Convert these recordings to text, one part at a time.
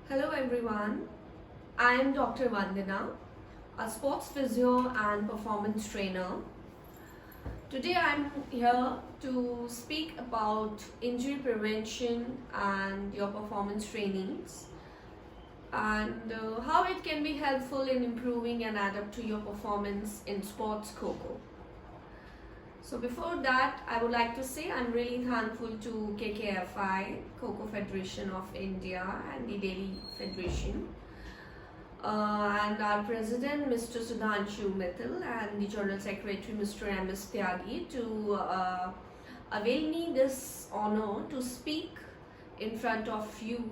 Hello everyone, I am Dr. Vandana, a sports physio and performance trainer. Today I am here to speak about injury prevention and your performance trainings and how it can be helpful in improving and adapt to your performance in sports Kho. So before that, I would like to say I'm really thankful to KKFI, Kho Federation of India and the Delhi Federation and our president Mr. Sudhanshu Mittal and the General Secretary Mr. M.S. Tyagi to avail me this honor to speak in front of you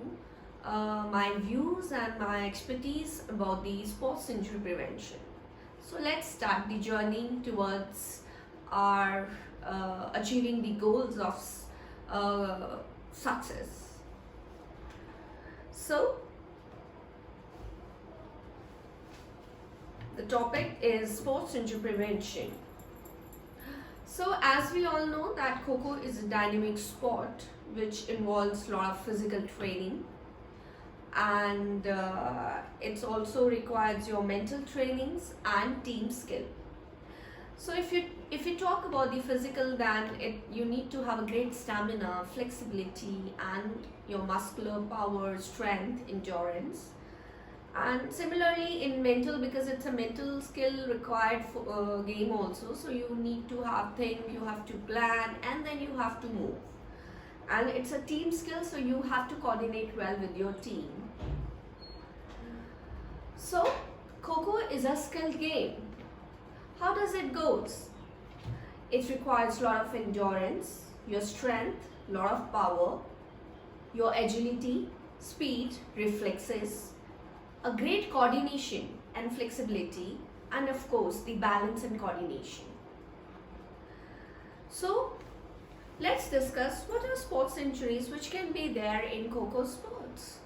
my views and my expertise about the sports injury prevention. So let's start the journey towards our achieving the goals of success. So the topic is sports injury prevention. So as we all know that Kho is a dynamic sport which involves a lot of physical training and it also requires your mental trainings and team skill. So if you talk about the physical, then you need to have a great stamina, flexibility and your muscular power, strength, endurance. And similarly in mental, because it's a mental skill required for game also, so you need to think, you have to plan and then you have to move. And it's a team skill, so you have to coordinate well with your team. So Kho is a skill game. How does it goes? It requires a lot of endurance, your strength, a lot of power, your agility, speed, reflexes, a great coordination and flexibility, and of course the balance and coordination. So let's discuss what are sports injuries which can be there in Kho sports.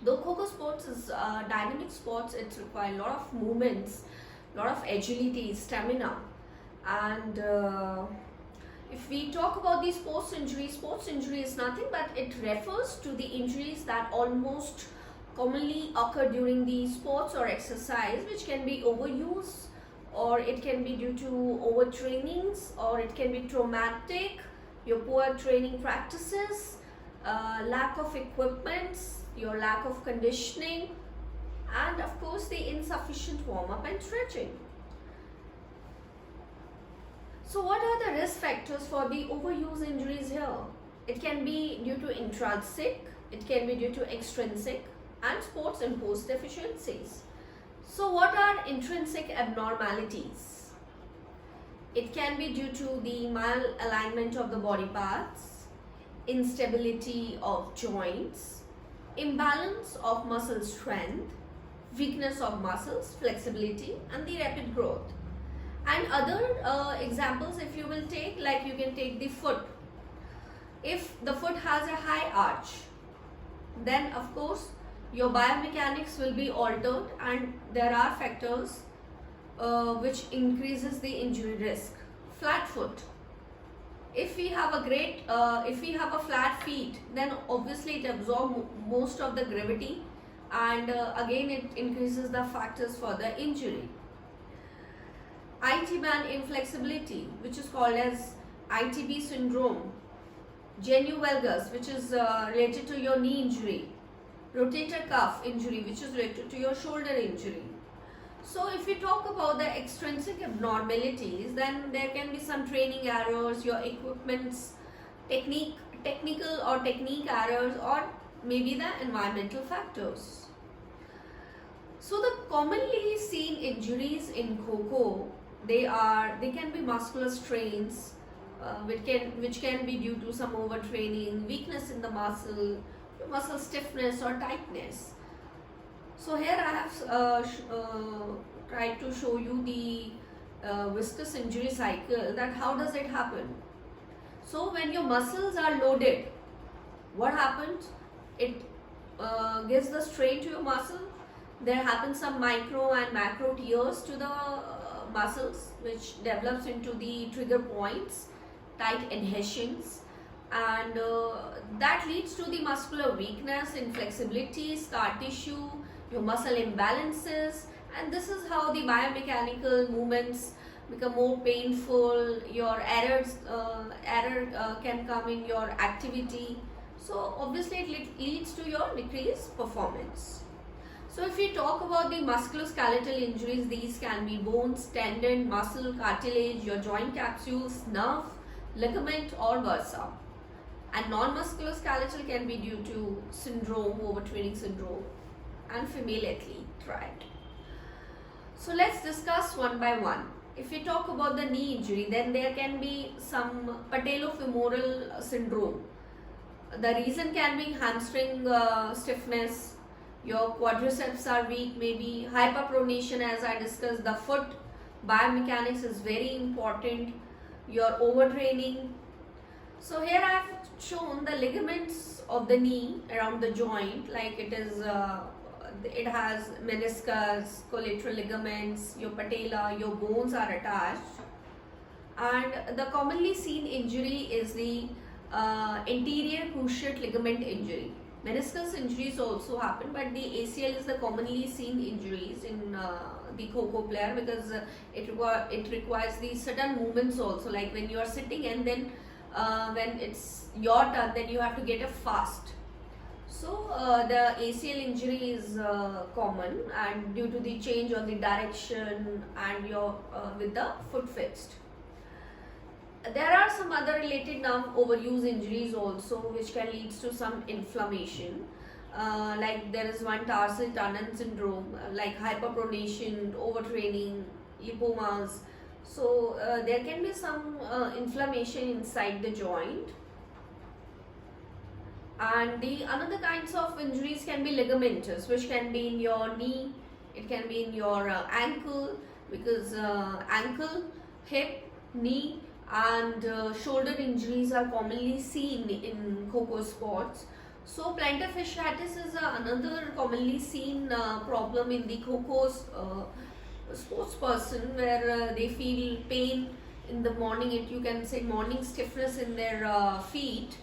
Though Kho sports is dynamic sports, it requires a lot of movements, lot of agility, stamina, and if we talk about the sports injury is nothing but it refers to the injuries that almost commonly occur during the sports or exercise, which can be overuse or it can be due to overtrainings or it can be traumatic, your poor training practices, lack of equipment, your lack of conditioning, and of course the insufficient warm-up and stretching. So what are the risk factors for the overuse injuries here? It can be due to intrinsic, it can be due to extrinsic and sports imposed deficiencies. So what are intrinsic abnormalities? It can be due to the malalignment of the body parts, instability of joints, imbalance of muscle strength, weakness of muscles, flexibility and the rapid growth. And other examples if you will take, like you can take the foot. If the foot has a high arch, then of course your biomechanics will be altered and there are factors which increases the injury risk. Flat foot. If we have a flat feet, then obviously it absorbs most of the gravity and again it increases the factors for the injury. IT band inflexibility, which is called as ITB syndrome. Genu valgus, which is related to your knee injury. Rotator cuff injury, which is related to your shoulder injury. So if we talk about the extrinsic abnormalities, then there can be some training errors, your equipment's technical or technique errors, or maybe the environmental factors. So the commonly seen injuries in Kho, they can be muscular strains, which can be due to some overtraining, weakness in the muscle stiffness or tightness. So here I have tried to show you the viscous injury cycle, that how does it happen. So when your muscles are loaded, what happens? It gives the strain to your muscle. There happens some micro and macro tears to the muscles, which develops into the trigger points, tight adhesions, and that leads to the muscular weakness, inflexibility, scar tissue, your muscle imbalances, and this is how the biomechanical movements become more painful. Your error can come in your activity, so obviously it leads to your decreased performance. So if we talk about the musculoskeletal injuries, these can be bones, tendon, muscle, cartilage, your joint capsules, nerve, ligament or bursa. And non-musculoskeletal can be due to syndrome, overtraining syndrome and female athlete triad. So let's discuss one by one. If we talk about the knee injury, then there can be some patellofemoral syndrome. The reason can be hamstring stiffness, your quadriceps are weak, maybe hyperpronation, as I discussed, the foot biomechanics is very important, your overtraining. So here I have shown the ligaments of the knee around the joint, like it has meniscus, collateral ligaments, your patella, your bones are attached. And the commonly seen injury is the anterior cruciate ligament injury. Meniscus injuries also happen, but the ACL is the commonly seen injuries in the Kho player, because it requires the sudden movements also, like when you are sitting and then when it's your turn, then you have to get up fast. So the ACL injury is common, and due to the change on the direction and your with the foot fixed. There are some other related nerve overuse injuries also, which can lead to some inflammation. Like there is one tarsal tunnel syndrome, like hyperpronation, overtraining, lipomas. So there can be some inflammation inside the joint. And the another kinds of injuries can be ligamentous, which can be in your knee, it can be in your ankle, because ankle, hip, knee and shoulder injuries are commonly seen in Kho sports. So plantar fasciitis is another commonly seen problem in the Kho sports person, where they feel pain in the morning. You can say morning stiffness in their feet,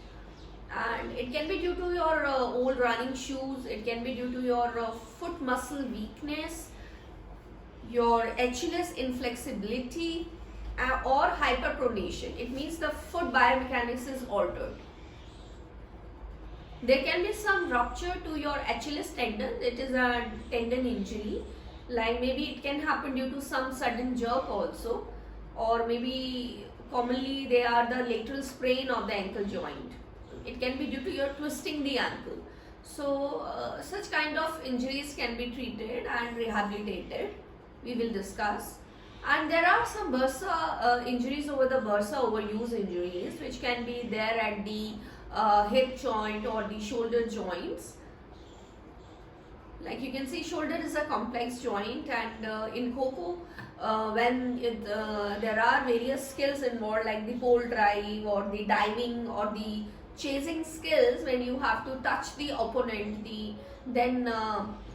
and it can be due to your old running shoes, it can be due to your foot muscle weakness, your Achilles inflexibility, or hyperpronation. It means the foot biomechanics is altered. There can be some rupture to your Achilles tendon. It is a tendon injury, like maybe it can happen due to some sudden jerk also, or maybe commonly they are the lateral sprain of the ankle joint. It can be due to your twisting the ankle. So such kind of injuries can be treated and rehabilitated. We will discuss. And there are some bursa injuries over the bursa overuse injuries, which can be there at the hip joint or the shoulder joints. Like you can see, shoulder is a complex joint, and in Kho when there are various skills involved, like the pole drive or the diving or the chasing skills, when you have to touch the opponent, then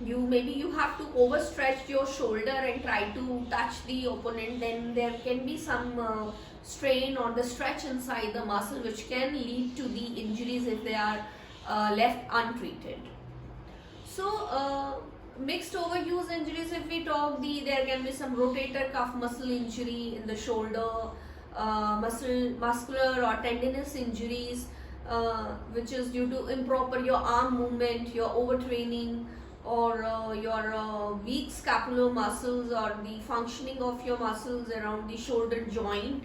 you have to overstretch your shoulder and try to touch the opponent, then there can be some strain or the stretch inside the muscle, which can lead to the injuries if they are left untreated. So mixed overuse injuries, if we talk, there can be some rotator cuff muscle injury in the shoulder, muscular or tendinous injuries, which is due to improper your arm movement, your overtraining, or your weak scapular muscles, or the functioning of your muscles around the shoulder joint.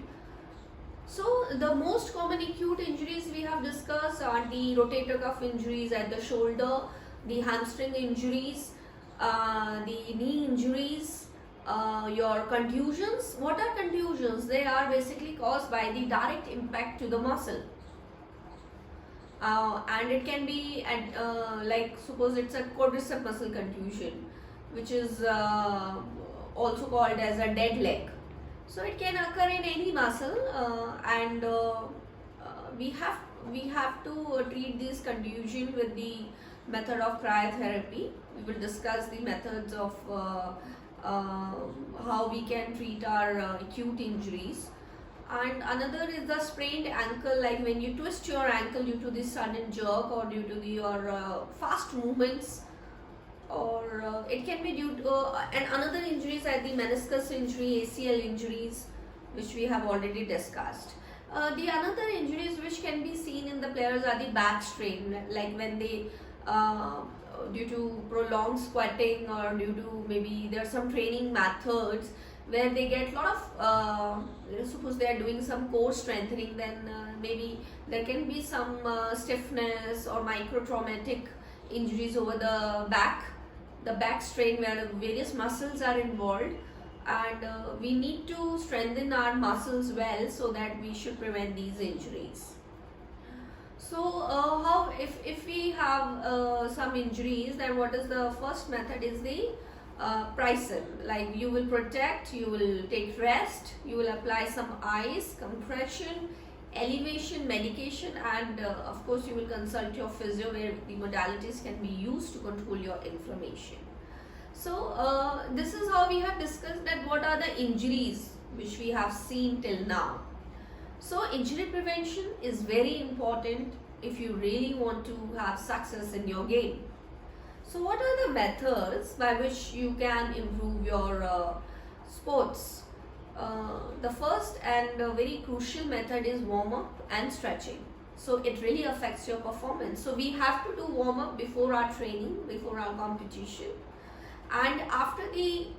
So the most common acute injuries we have discussed are the rotator cuff injuries at the shoulder, the hamstring injuries, the knee injuries, your contusions. What are contusions? They are basically caused by the direct impact to the muscle. And it can be at like suppose it's a quadricep muscle contusion, which is also called as a dead leg. So it can occur in any muscle, and we have to treat this contusion with the method of cryotherapy. We will discuss the methods of how we can treat our acute injuries. And another is the sprained ankle, like when you twist your ankle due to the sudden jerk or due to your fast movements, or it can be due to and another injuries are the meniscus injury, ACL injuries, which we have already discussed. The another injuries which can be seen in the players are the back strain, like when they due to prolonged squatting, or due to maybe there are some training methods where they get a lot of suppose they are doing some core strengthening, then maybe there can be some stiffness or microtraumatic injuries over the back strain, where various muscles are involved, and we need to strengthen our muscles well so that we should prevent these injuries. So how if we have some injuries, then what is the first method is the Pricing. Like you will protect, you will take rest, you will apply some ice, compression, elevation, medication, and of course you will consult your physio, where the modalities can be used to control your inflammation. So this is how we have discussed that what are the injuries which we have seen till now. So injury prevention is very important if you really want to have success in your game. So what are the methods by which you can improve your sports? The first and very crucial method is warm up and stretching. So it really affects your performance. So we have to do warm up before our training, before our competition, and after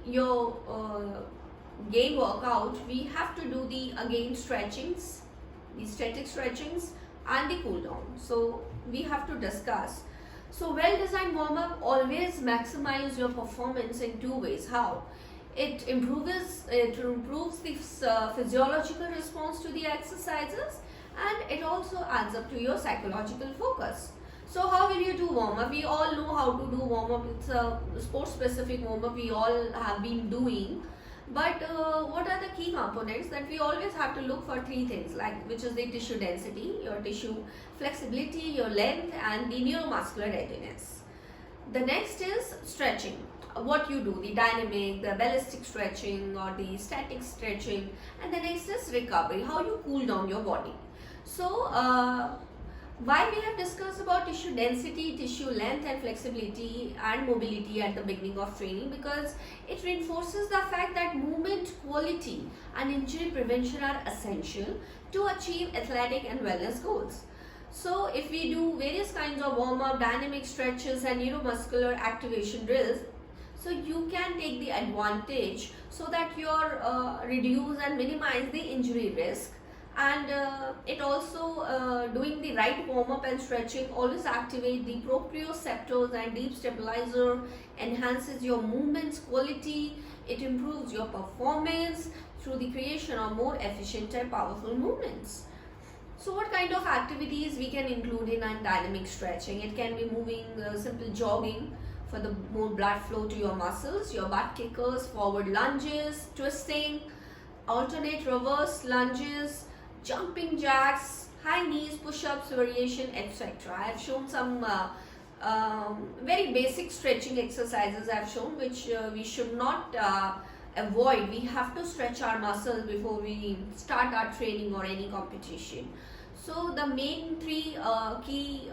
your game workout, we have to do the again stretchings, the static stretchings, and the cool down. So we have to discuss. So well designed warm up always maximize your performance in two ways. How? It improves the physiological response to the exercises, and it also adds up to your psychological focus. So how will you do warm up? We all know how to do warm up. It's a sport specific warm up we all have been doing. But what are the key components that we always have to look for? Three things, like which is the tissue density, your tissue flexibility, your length, and the neuromuscular readiness. The next is stretching. What you do, the dynamic, the ballistic stretching, or the static stretching. And the next is recovery, how you cool down your body. So why we have discussed about tissue density, tissue length, and flexibility and mobility at the beginning of training, because it reinforces the fact that movement quality and injury prevention are essential to achieve athletic and wellness goals. So if we do various kinds of warm-up, dynamic stretches, and neuromuscular activation drills, so you can take the advantage so that you reduce and minimize the injury risk. And it also doing the right warm-up and stretching always activate the proprioceptors and deep stabilizer, enhances your movements quality, it improves your performance through the creation of more efficient and powerful movements. So what kind of activities we can include in dynamic stretching? It can be moving, simple jogging for the more blood flow to your muscles, your butt kickers, forward lunges, twisting, alternate reverse lunges, jumping jacks, high knees, push-ups, variation, etc. I have shown some very basic stretching exercises I have shown, which we should not avoid. We have to stretch our muscles before we start our training or any competition. So the main three key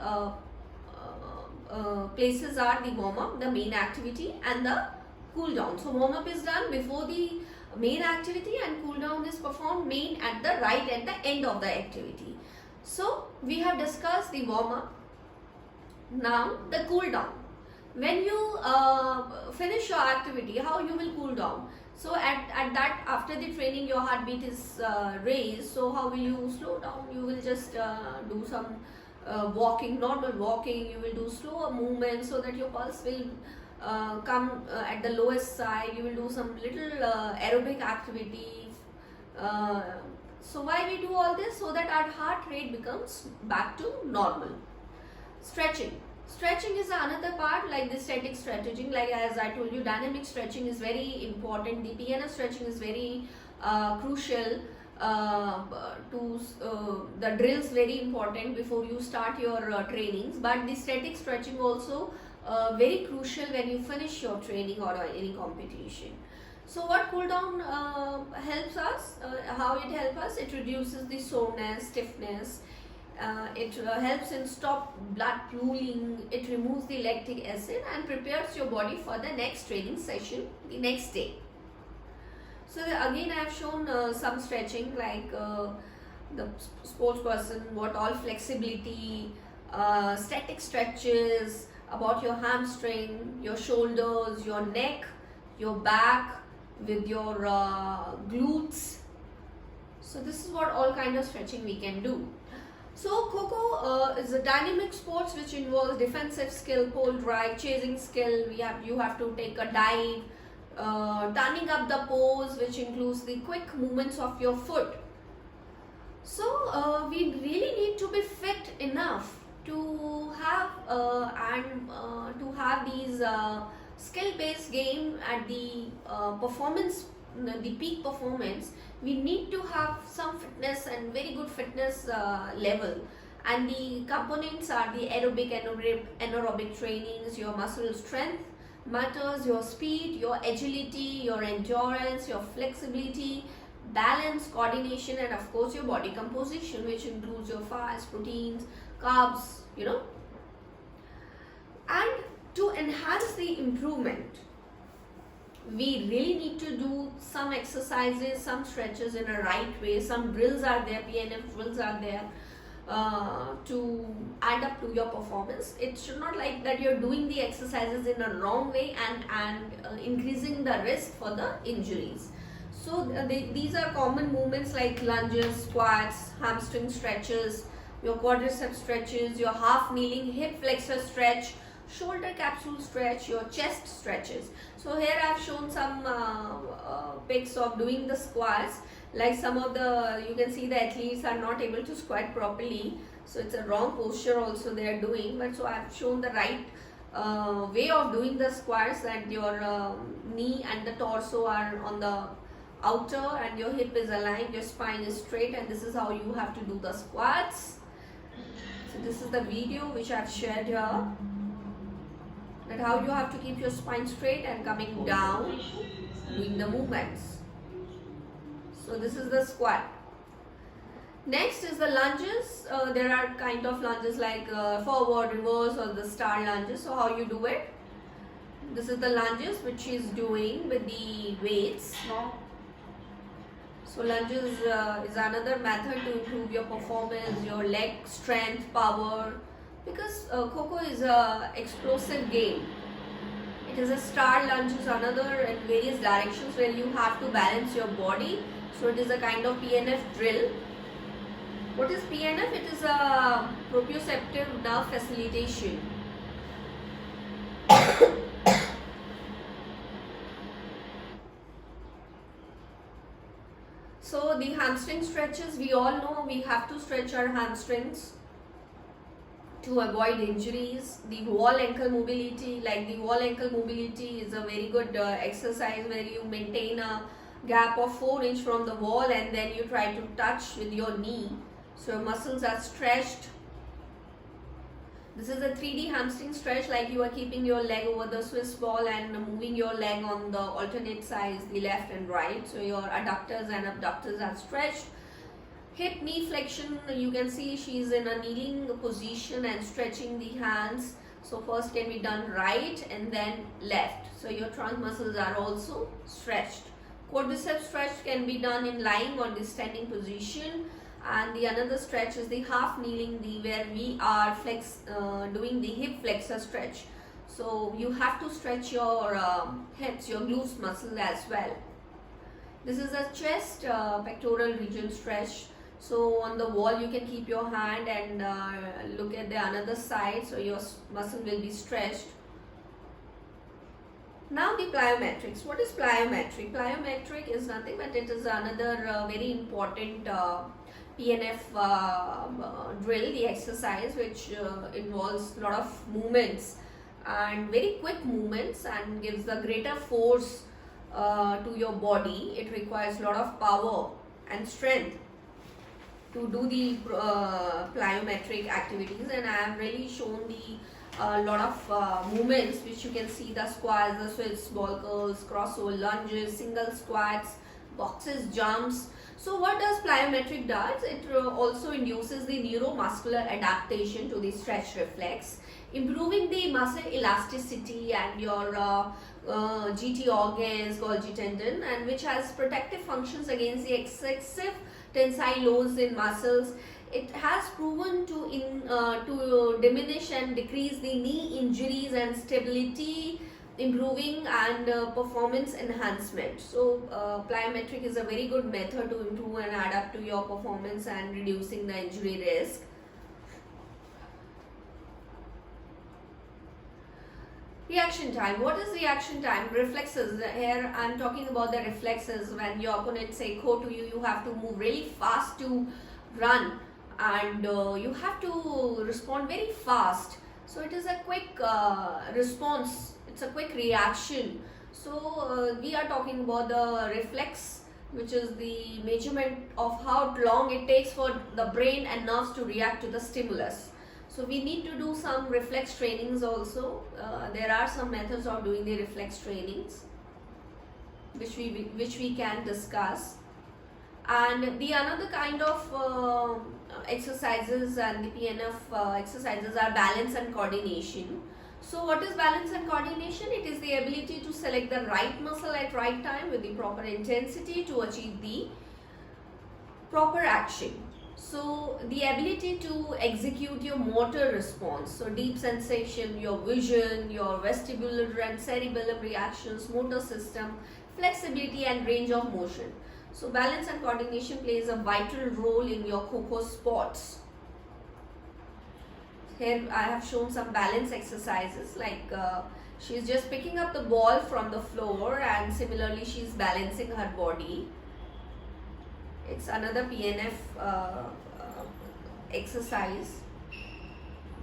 places are the warm-up, the main activity, and the cool-down. So warm-up is done before the main activity, and cool down is performed main at the end of the activity. So we have discussed the warm up. Now the cool down. When you finish your activity, how you will cool down? So at that, after the training, your heartbeat is raised. So how will you slow down? You will just do some walking, normal walking. You will do slower movement so that your pulse will come at the lowest side. You will do some little aerobic activity. So why we do all this? So that our heart rate becomes back to normal. Stretching. Stretching is another part, like the static stretching. Like as I told you, dynamic stretching is very important. The piano stretching is very crucial. The drills very important before you start your trainings. But the static stretching also very crucial when you finish your training or any competition. So what cool down helps us? How it helps us? It reduces the soreness, stiffness. It helps in stop blood pooling. It removes the lactic acid and prepares your body for the next training session the next day. So again, I have shown some stretching, like the sports person, what all flexibility, static stretches about your hamstring, your shoulders, your neck, your back, with your glutes. So this is what all kind of stretching we can do. So Kho-Kho is a dynamic sports which involves defensive skill, pole drive, chasing skill. You have to take a dive, turning up the pose, which includes the quick movements of your foot. So we really need to be fit enough to have to have these skill-based game at the performance, the peak performance. We need to have some fitness and very good fitness level, and the components are the anaerobic trainings. Your muscle strength matters, your speed, your agility, your endurance, your flexibility, balance, coordination, and of course your body composition, which includes your fats, proteins, carbs, and to enhance the improvement, we really need to do some exercises, some stretches in a right way. Some drills are there, PNF drills are there to add up to your performance. It should not like that you're doing the exercises in a wrong way and increasing the risk for the injuries. So these are common movements like lunges, squats, hamstring stretches, your quadricep stretches, your half kneeling hip flexor stretch, shoulder capsule stretch, your chest stretches. So here I have shown some pics of doing the squats. Like some of the, you can see the athletes are not able to squat properly. So it's a wrong posture also they are doing. But so I have shown the right way of doing the squats, that your knee and the torso are on the outer and your hip is aligned, your spine is straight, and this is how you have to do the squats. So this is the video which I have shared here, that how you have to keep your spine straight and coming down, doing the movements. So this is the squat. Next is the lunges. There are kind of lunges like forward, reverse, or the star lunges. So how you do it? This is the lunges which is doing with the weights. So lunges is another method to improve your performance, your leg strength, power. Because Kho-Kho is a explosive game. It is a star lunge, is another in various directions where you have to balance your body. So it is a kind of PNF drill. What is PNF? It is a proprioceptive nerve facilitation. So the hamstring stretches, we all know we have to stretch our hamstrings to avoid injuries. The wall ankle mobility, like the wall ankle mobility is a very good exercise where you maintain a gap of 4 inches from the wall and then you try to touch with your knee. So your muscles are stretched. This is a 3D hamstring stretch, like you are keeping your leg over the Swiss ball and moving your leg on the alternate sides, the left and right. So your adductors and abductors are stretched. Hip knee flexion, you can see she's in a kneeling position and stretching the hands. So first can be done right and then left. So your trunk muscles are also stretched. Quadricep stretch can be done in lying or the standing position. And the another stretch is the half kneeling, where we are doing the hip flexor stretch. So you have to stretch your hips, your glutes muscles as well. This is a chest pectoral region stretch. So on the wall you can keep your hand and look at the another side, so your muscle will be stretched. Now the plyometrics. What is plyometric? Plyometric is nothing but it is another very important PNF drill, the exercise which involves a lot of movements and very quick movements and gives the greater force to your body. It requires a lot of power and strength to do the plyometric activities, and I have really shown the a lot of movements, which you can see: the squats, the splits, ball curls, crossover lunges, single squats, boxes, jumps. So what does plyometric does? It also induces the neuromuscular adaptation to the stretch reflex, improving the muscle elasticity and your GT organs, Golgi tendon, and which has protective functions against the excessive tensile loads in muscles. It has proven to diminish and decrease the knee injuries and stability improving and performance enhancement. So plyometric is a very good method to improve and adapt to your performance and reducing the injury risk. Reaction time. What is reaction time? Reflexes. Here I am talking about the reflexes. When your opponent say "Go" to you, you have to move really fast to run, and you have to respond very fast. So it is a quick response. It's a quick reaction. So we are talking about the reflex, which is the measurement of how long it takes for the brain and nerves to react to the stimulus. So we need to do some reflex trainings also. There are some methods of doing the reflex trainings, which we can discuss. And the another kind of exercises and the PNF exercises are balance and coordination. So what is balance and coordination? It is the ability to select the right muscle at right time with the proper intensity to achieve the proper action. So the ability to execute your motor response, so deep sensation, your vision, your vestibular and cerebellum reactions, motor system, flexibility and range of motion. So balance and coordination plays a vital role in your Kho sports. Here I have shown some balance exercises, like she is just picking up the ball from the floor and similarly she is balancing her body. It's another PNF exercise,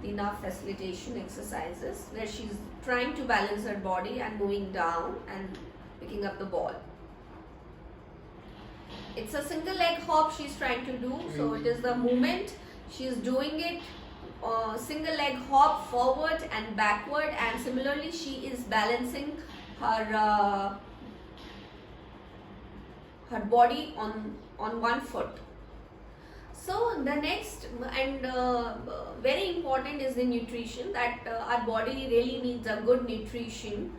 the nerve facilitation exercises, where she's trying to balance her body and moving down and picking up the ball. It's a single leg hop she's trying to do, so it is the movement she's doing it, single leg hop forward and backward, and similarly she is balancing her her body on one foot. So the next and very important is the nutrition, that our body really needs a good nutrition,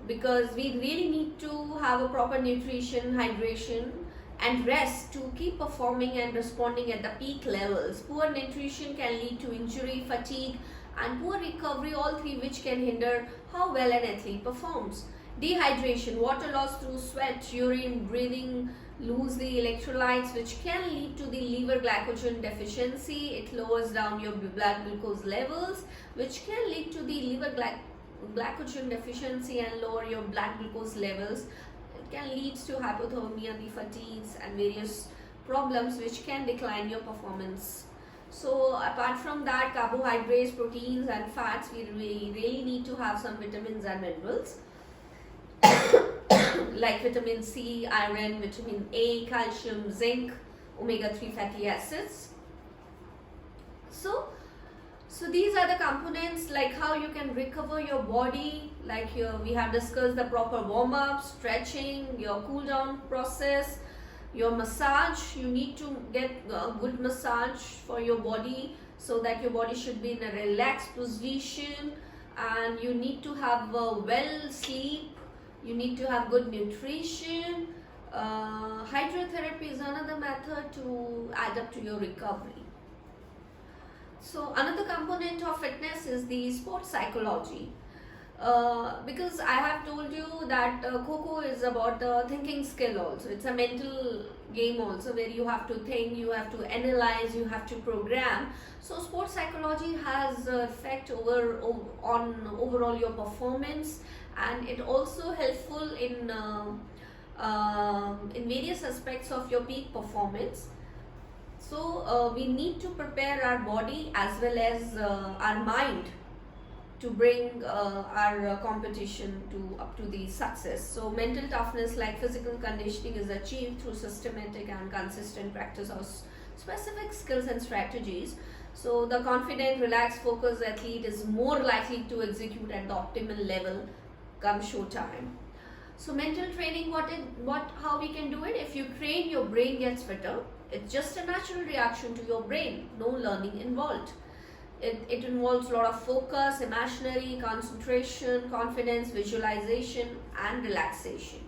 because we really need to have a proper nutrition, hydration and rest to keep performing and responding at the peak levels. Poor nutrition can lead to injury, fatigue and poor recovery, all three which can hinder how well an athlete performs. Dehydration, water loss through sweat, urine, breathing, lose the electrolytes, which can lead to the liver glycogen deficiency. It lowers down your blood glucose levels, which can lead to the liver glycogen deficiency and lower your blood glucose levels. It can lead to hypothermia, the fatigues and various problems which can decline your performance. So apart from that, carbohydrates, proteins and fats, we really need to have some vitamins and minerals like vitamin C, iron, vitamin A, calcium, zinc, omega-3 fatty acids. So these are the components, like how you can recover your body. Like here we have discussed the proper warm-up, stretching, your cool down process, your massage. You need to get a good massage for your body so that your body should be in a relaxed position, and you need to have well sleep. You need to have good nutrition. Hydrotherapy is another method to add up to your recovery. So another component of fitness is the sports psychology. Because I have told you that Kho is about thinking skill also. It's a mental game also, where you have to think, you have to analyze, you have to program. So sports psychology has effect on overall your performance, and it also helpful in various aspects of your peak performance. So we need to prepare our body as well as our mind to bring our competition up to the success. So mental toughness, like physical conditioning, is achieved through systematic and consistent practice of specific skills and strategies. So the confident, relaxed, focused athlete is more likely to execute at the optimal level come show time. So mental training, how we can do it? If you train, your brain gets fitter. It's just a natural reaction to your brain, no learning involved. It involves a lot of focus, imaginary, concentration, confidence, visualization, and relaxation.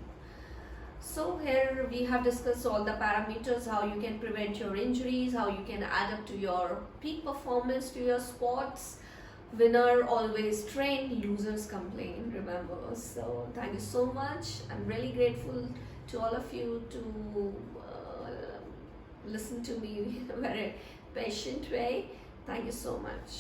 So here we have discussed all the parameters, how you can prevent your injuries, how you can adapt to your peak performance to your sports. Winner always train, losers complain, remember. So thank you so much. I'm really grateful to all of you to listen to me in a very patient way. Thank you so much.